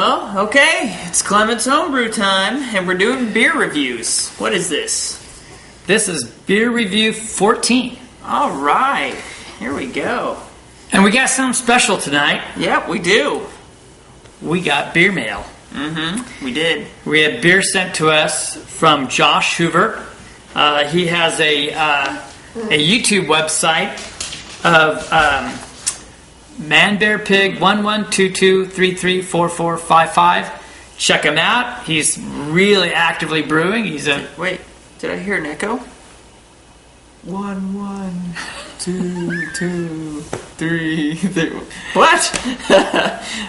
Well, okay, it's Clement's homebrew time, and we're doing beer reviews. What is this? This is beer review 14. All right, here we go. And we got something special tonight. Yep, we do. We got beer mail. We did. We had beer sent to us from Josh Hoover. He has a YouTube website of manbearpig1122334455. Check him out. He's really actively brewing. Wait, did I hear an echo? 1, 1, 2, 2, 3, 3. What?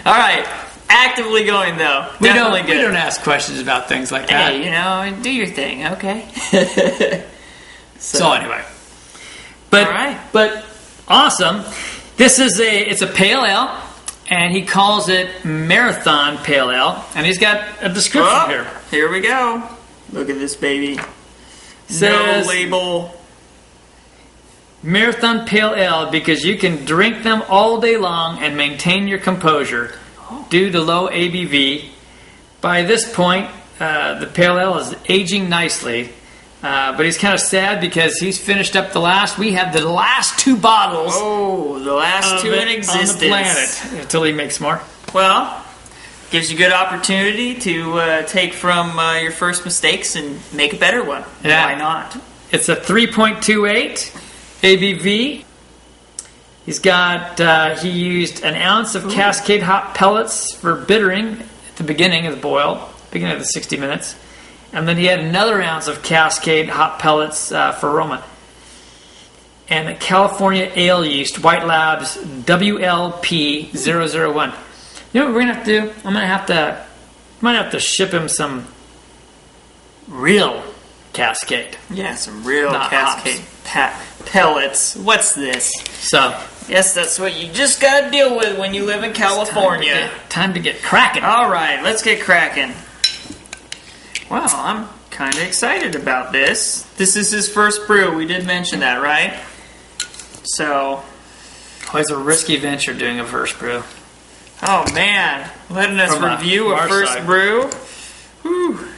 All right. Actively going though. We don't ask questions about things like that. Hey, do your thing, okay? So anyway, but all right. But awesome. This is it's a pale ale, and he calls it Marathon Pale Ale, and he's got a description here. Here we go. Look at this baby. Says, no label. Marathon Pale Ale because you can drink them all day long and maintain your composure due to low ABV. By this point, the Pale Ale is aging nicely, but he's kind of sad because he's finished up we have the last 2 bottles. Oh, the last 2 in existence. On the planet, until he makes more. Well, gives you a good opportunity to take from your first mistakes and make a better one. Yeah. Why not? It's a 3.28 ABV. He's got, he used an ounce of Cascade hop pellets for bittering at the beginning of the boil, beginning of the 60 minutes. And then he had another ounce of Cascade hop pellets for aroma. And a California Ale Yeast, White Labs WLP001. You know what we're going to have to do? Might have to ship him some real Cascade. Yeah, some real Not Cascade pellets. What's this? So, yes, that's what you just gotta deal with when you live in California. Time to get cracking. All right, let's get cracking. Wow, I'm kind of excited about this. This is his first brew. We did mention that, right? So, Always a risky venture doing a first brew. Oh man, letting us From review a our first side. brew. Whew.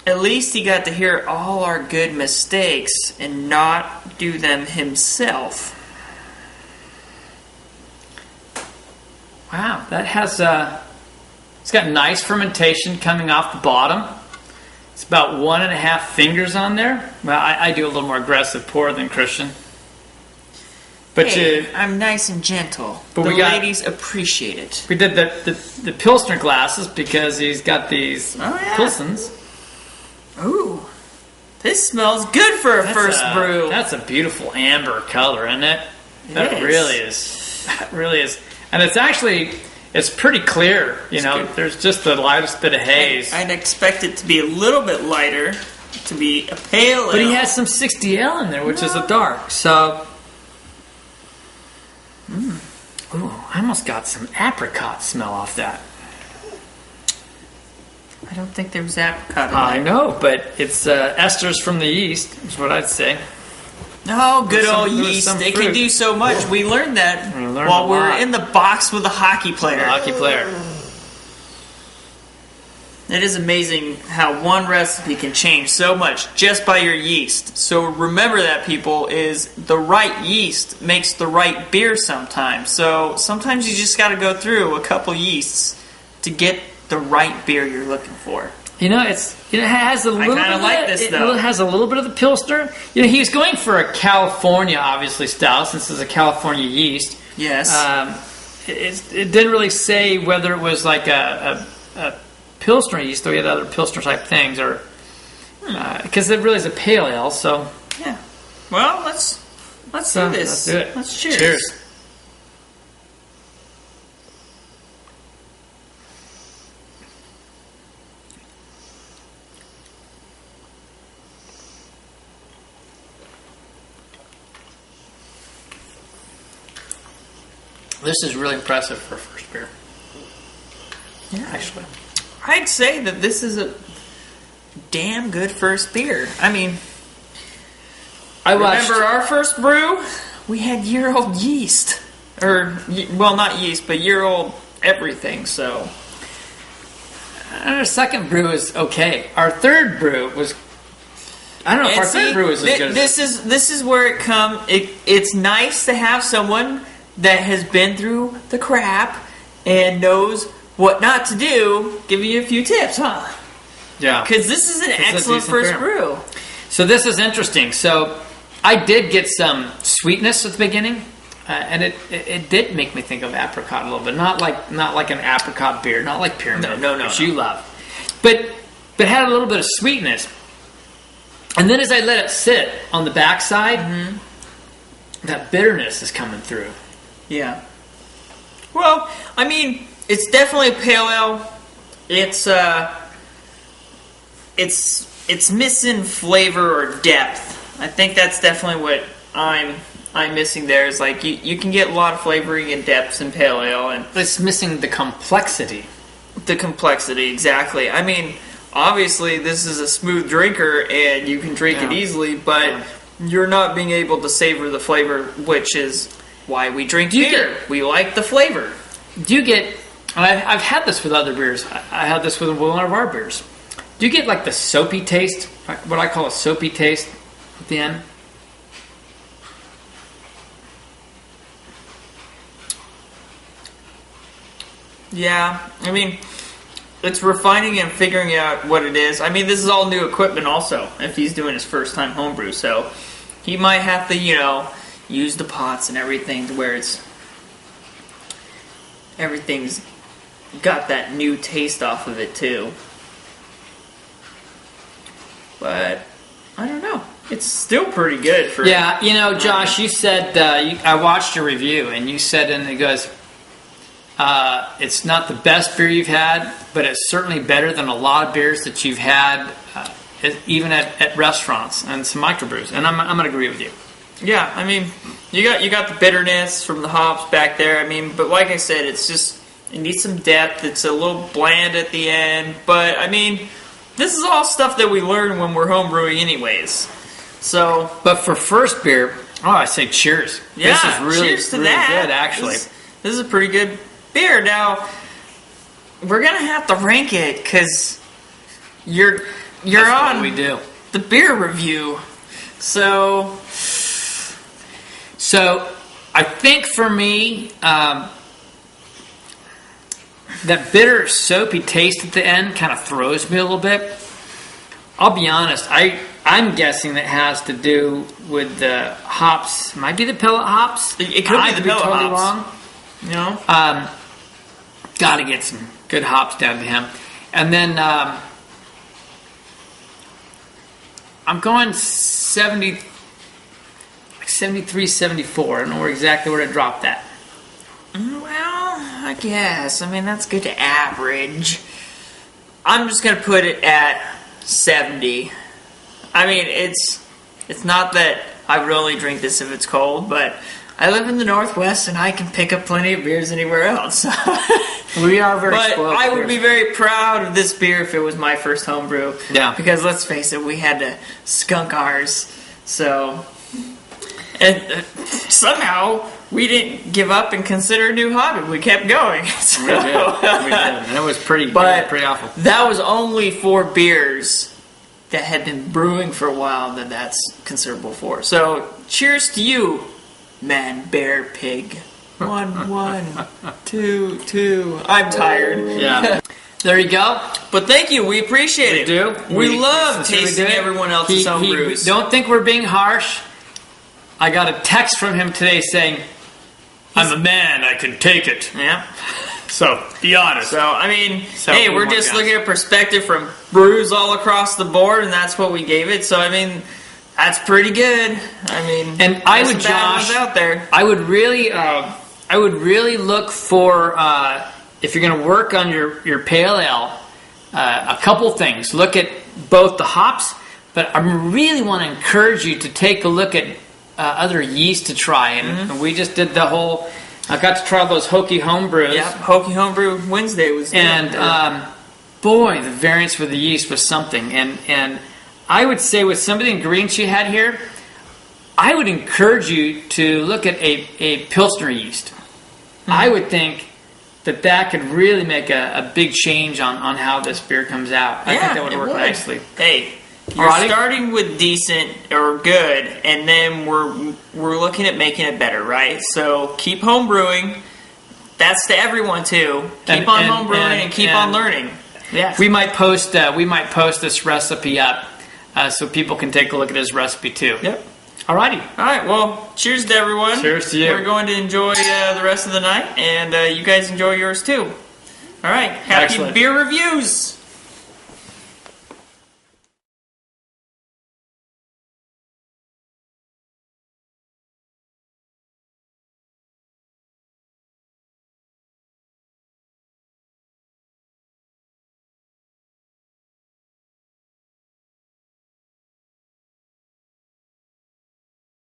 At least he got to hear all our good mistakes and not do them himself. Wow, that has it's got nice fermentation coming off the bottom. It's about 1.5 fingers on there. Well, I do a little more aggressive pour than Christian. But hey, I'm nice and gentle. But the we got, ladies appreciate it. We did the Pilsner glasses because he's got these Pilsens. Ooh, this smells good for a first brew. That's a beautiful amber color, isn't it? That really is. That really is. And it's pretty clear. There's just the lightest bit of haze. I'd expect it to be a little bit lighter, to be a pale ale. But he has some 60L in there, which is a dark. So, ooh, I almost got some apricot smell off that. I don't think there was apricot in there. I know, but it's esters from the yeast, is what I'd say. Oh, good old yeast. They can do so much. We learned that while we were in the box with a hockey player. It is amazing how one recipe can change so much just by your yeast. So remember that, people, is the right yeast makes the right beer sometimes. So sometimes you just got to go through a couple yeasts to get the right beer you're looking for. It has a little bit of it has a little bit of the Pilsner. He was going for a California, obviously, style, since it's a California yeast. Yes. It didn't really say whether it was like a Pilsner yeast or he had other Pilsner type things, or because it really is a pale ale. So yeah. Well, let's do this. Let's do it. Let's cheers. Cheers. This is really impressive for a first beer. Yeah, actually. I'd say that this is a damn good first beer. I mean, remember our first brew? we had year-old yeast. Or, well, not yeast, but year-old everything, so. Our second brew is okay. Our third brew was, I don't know if our third brew is as good as this is where it's nice to have someone that has been through the crap and knows what not to do, giving you a few tips, huh? Yeah. Because this is an excellent first brew. So this is interesting. So I did get some sweetness at the beginning, and it did make me think of apricot a little bit. Not like an apricot beer, not like Pyramid, which you love, but had a little bit of sweetness. And then as I let it sit on the backside, that bitterness is coming through. Yeah. Well, I mean, it's definitely a pale ale. It's missing flavor or depth. I think that's definitely what I'm missing there. Is like you can get a lot of flavoring and depths in pale ale, and it's missing the complexity. The complexity, exactly. I mean, obviously this is a smooth drinker and you can drink it easily, but you're not being able to savor the flavor, which is why we drink beer. We like the flavor. Do you get, I've had this with other beers, I had this with one of our beers. Do you get like the soapy taste, what I call a soapy taste at the end? Yeah, I mean, it's refining and figuring out what it is. I mean, this is all new equipment also, if he's doing his first time homebrew, so he might have to, use the pots and everything to where everything's got that new taste off of it too. But I don't know. It's still pretty good for. Yeah, Josh, you said I watched your review and you said, and it goes, it's not the best beer you've had, but it's certainly better than a lot of beers that you've had, even at restaurants and some microbrews. And I'm going to agree with you. Yeah, I mean, you got the bitterness from the hops back there. I mean, but like I said, it needs some depth. It's a little bland at the end, but I mean, this is all stuff that we learn when we're homebrewing anyways. So, but for first beer, I say cheers. Yeah, this is really, cheers to really that. Good, actually. This is a pretty good beer. Now, we're gonna have to rank it because you're That's on what we do. The beer review. So I think for me, that bitter soapy taste at the end kind of throws me a little bit. I'll be honest. I'm guessing that has to do with the hops. Might be the pellet hops. It could be the pellet hops. Wrong. Got to get some good hops down to him. And then I'm going 73, 74. I don't know exactly where to drop that. Well, I guess. I mean, that's good to average. I'm just going to put it at 70. I mean, it's not that I would only drink this if it's cold, but I live in the Northwest and I can pick up plenty of beers anywhere else. We are very But spoiled. I would be very proud of this beer if it was my first homebrew. Yeah. Because let's face it, we had to skunk ours. So, and somehow we didn't give up and consider a new hobby. We kept going. So. We did. And it was pretty awful. That was only 4 beers that had been brewing for a while that that's considerable for. So, cheers to you, man, bear, pig. 1, 1, 2, 2. I'm tired. Yeah. There you go. But thank you. We appreciate it. We love tasting do. everyone else's homebrews. Don't think we're being harsh. I got a text from him today saying, I'm a man, I can take it. Yeah. So, be honest. So, I mean, hey, we're just looking at perspective from brews all across the board, and that's what we gave it. So, I mean, that's pretty good. I mean, and I would, Josh, out there. I would really look for, if you're going to work on your pale ale, a couple things. Look at both the hops, but I really want to encourage you to take a look at other yeast to try. And we just did the whole... I got to try those Hokey homebrews. Yeah, Hokey homebrew Wednesday was... And, boy, the variance with the yeast was something. And I would say with some of the ingredients you had here, I would encourage you to look at a Pilsner yeast. I would think that could really make a big change on how this beer comes out. I think that would work nicely. Hey, you're starting with decent or good, and then we're looking at making it better, right? So keep home brewing. That's to everyone too. Keep on home brewing and keep on learning. Yeah, we might post this recipe up so people can take a look at this recipe too. Yep. Alrighty. All right. Well, cheers to everyone. Cheers to you. We're going to enjoy the rest of the night, and you guys enjoy yours too. All right. Happy Excellent. beer reviews.